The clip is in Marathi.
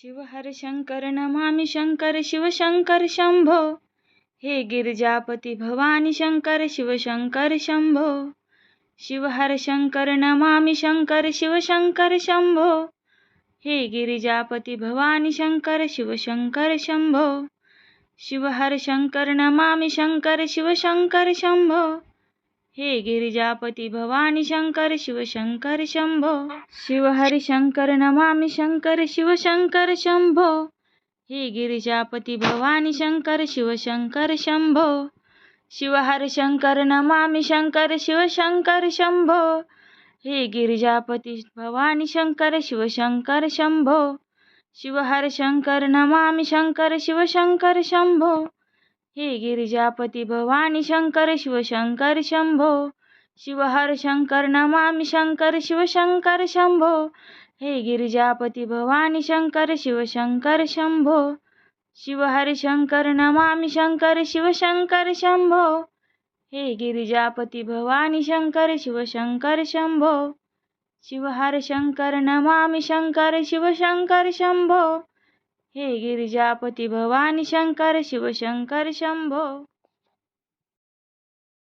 शिव हर शंकर नमामि शंकर शिव शंकर शंभो। हे गिरिजापती भवानी शंकर शिव शंकर शंभो। शिव हर शंकर नमामि शंकर शिव शंकर शंभो। हे गिरिजापती भवानी शंकर शिव शंकर शंभो। शिव हर शंकर नमामि शंकर शिव शंकर शंभो। हे गिरिजापती भवानी शंकर शिव शंकर शंभो। शिव हरि शंकर नमामि शंकर शिव शंकर शंभो। हे गिरिजापती भवानी शंकर शिव शंकर शंभो। शिव हरि शंकर नमामि शंकर शिव शंकर शंभो। हे गिरिजापती भवानी शंकर शिव शंकर शंभो। शिव हर शंकर नमामि शंकर शिव शंकर शंभो। हे गिरिजापती भवानी शंकर शिव शंकर शंभो। शिव हर शंकर नमामि शंकर शिव शंकर शंभो। हे गिरिजापती भवानी शंकर शिव शंकर शंभो। शिव हरि शंकर नमामि शंकर शिव शंकर शंभो। हे गिरिजापती भवानी शंकर शिव शंकर शंभो। शिव हर शंकर नमामि शंकर शिव शंकर शंभो। हे गिरिजापती भवानी शंकर शिव शंकर शंभो।